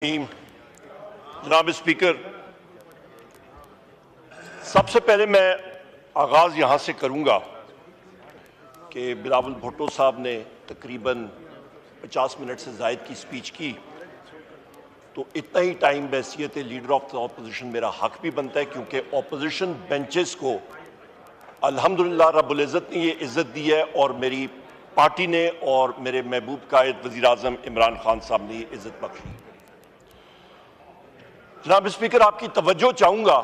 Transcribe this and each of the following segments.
जनाब स्पीकर, सबसे पहले मैं आगाज़ यहाँ से करूँगा कि बिलावल भुट्टो साहब ने तकरीबन 50 मिनट से ज़ायद की स्पीच की, तो इतना ही टाइम बहैसियत लीडर ऑफ द ऑपोजिशन मेरा हक भी बनता है, क्योंकि ऑपोजिशन बेंचेस को अल्हम्दुलिल्लाह रब्बुल इज़्ज़त ने ये इज़्ज़त दी है और मेरी पार्टी ने और मेरे महबूब कायद वज़ीर आज़म इमरान खान साहब ने ये इज़्ज़त बख्शी। जनाब स्पीकर, आपकी तवज्जो चाहूंगा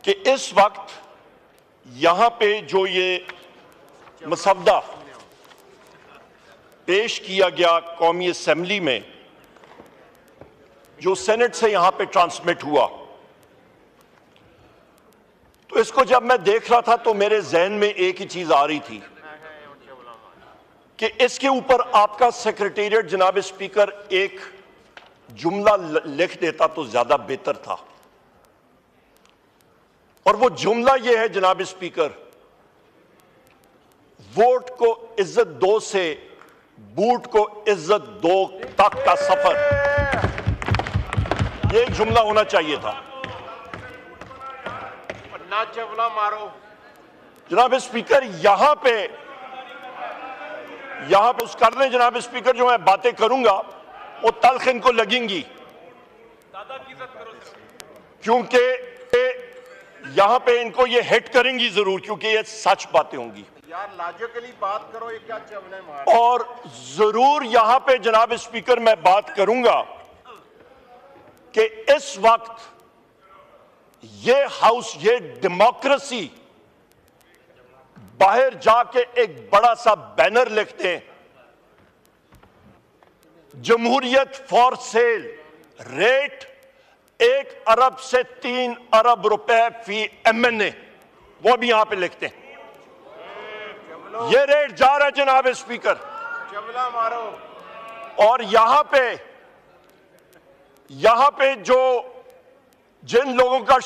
कि इस वक्त यहां पे जो ये मसवदा पेश किया गया कौमी असेंबली में, जो सेनेट से यहां पे ट्रांसमिट हुआ, तो इसको जब मैं देख रहा था तो मेरे जहन में एक ही चीज आ रही थी कि इसके ऊपर आपका सेक्रेटेरिएट जनाब स्पीकर एक जुमला लिख देता तो ज्यादा बेहतर था। और वो जुमला ये है जनाब स्पीकर, वोट को इज्जत दो से बूट को इज्जत दो तक का सफर, ये जुमला होना चाहिए था। ना चवला मारो जनाब स्पीकर, यहां पे उस कर लें जनाब स्पीकर, जो मैं बातें करूंगा वो तल्ख इनको लगेंगी, क्योंकि यहां पे इनको ये हिट करेंगी जरूर, क्योंकि ये सच बातें होंगी। यार लॉजिकली बात करो, ये क्या चवले मार। और जरूर यहां पे जनाब स्पीकर मैं बात करूंगा कि इस वक्त ये हाउस, ये डेमोक्रेसी बाहर जाके एक बड़ा सा बैनर लिखते हैं, जमहूरियत फॉर सेल, रेट 1 अरब से 3 अरब रुपए फी MNA, वो भी यहां पे लिखते हैं। ये रेट जा रहा है जनाब स्पीकर, चवला मारो। और यहां पे जो जिन लोगों का